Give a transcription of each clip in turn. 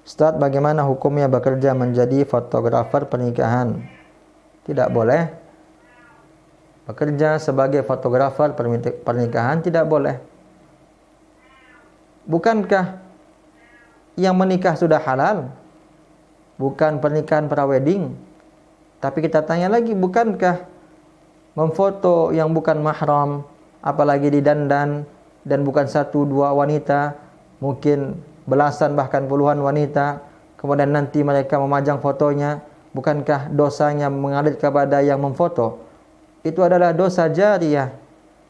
Ustaz, bagaimana hukumnya bekerja menjadi fotografer pernikahan? Tidak boleh. Bekerja sebagai fotografer pernikahan tidak boleh. Bukankah yang menikah sudah halal? Bukan pernikahan prawedding. Tapi kita tanya lagi, bukankah memfoto yang bukan mahram, apalagi didandan, dan bukan satu dua wanita, mungkin belasan bahkan puluhan wanita, kemudian nanti mereka memajang fotonya, bukankah dosanya mengalir kepada yang memfoto? Itu adalah dosa jariyah.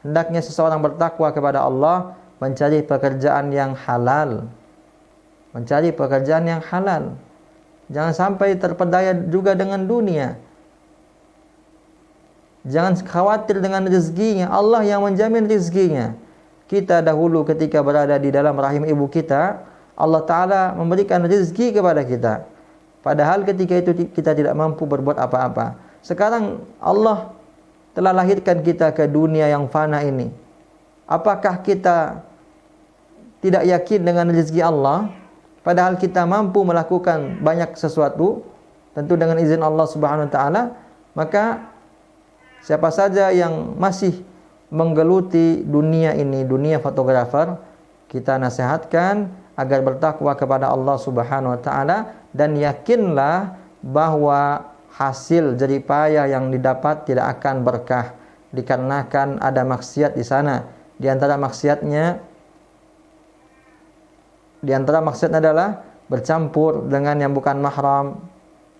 Hendaknya seseorang bertakwa kepada Allah, mencari pekerjaan yang halal. Mencari pekerjaan yang halal. Jangan sampai terpedaya juga dengan dunia. Jangan khawatir dengan rezekinya. Allah yang menjamin rezekinya. Kita dahulu ketika berada di dalam rahim ibu kita, Allah Ta'ala memberikan rezeki kepada kita. Padahal ketika itu kita tidak mampu berbuat apa-apa. Sekarang Allah telah lahirkan kita ke dunia yang fana ini. Apakah kita tidak yakin dengan rezeki Allah? Padahal kita mampu melakukan banyak sesuatu, tentu dengan izin Allah Subhanahu wa taala. Maka siapa saja yang masih menggeluti dunia ini, dunia fotografer, kita nasihatkan agar bertakwa kepada Allah Subhanahu wa taala dan yakinlah bahwa hasil jerih payah yang didapat tidak akan berkah dikarenakan ada maksiat di sana. Di antara maksiatnya adalah bercampur dengan yang bukan mahram,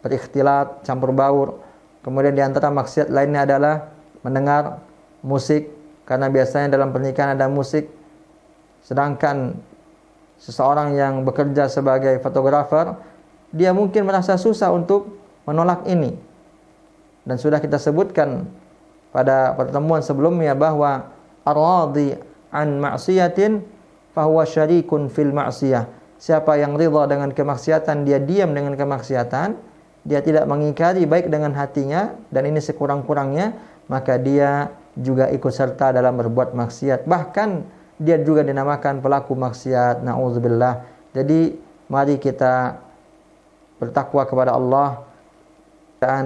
berikhtilat, campur baur. Kemudian di antara maksiat lainnya adalah mendengar musik, karena biasanya dalam pernikahan ada musik. Sedangkan seseorang yang bekerja sebagai fotografer, dia mungkin merasa susah untuk menolak ini. Dan sudah kita sebutkan pada pertemuan sebelumnya bahwa ar-radhi an ma'siyatin fahuwa syarikun fil ma'siyah. Siapa yang ridha dengan kemaksiatan, dia diam dengan kemaksiatan, dia tidak mengingkari baik dengan hatinya, dan ini sekurang-kurangnya, maka dia juga ikut serta dalam berbuat maksiat. Bahkan dia juga dinamakan pelaku maksiat. Na'udzubillah. Jadi mari kita bertakwa kepada Allah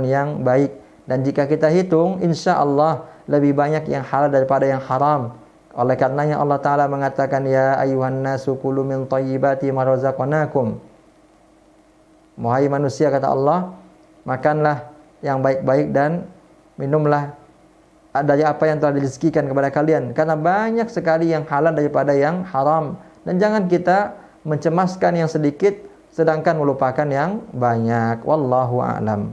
yang baik, dan jika kita hitung, insya Allah lebih banyak yang halal daripada yang haram. Oleh karenanya Allah Ta'ala mengatakan, ya ayuhan nasu kulu min thayyibati ma razaqnakum. Wahai manusia, kata Allah, makanlah yang baik-baik dan minumlah dari apa yang telah direzekikan kepada kalian, karena banyak sekali yang halal daripada yang haram. Dan jangan kita mencemaskan yang sedikit sedangkan melupakan yang banyak. Wallahu a'lam.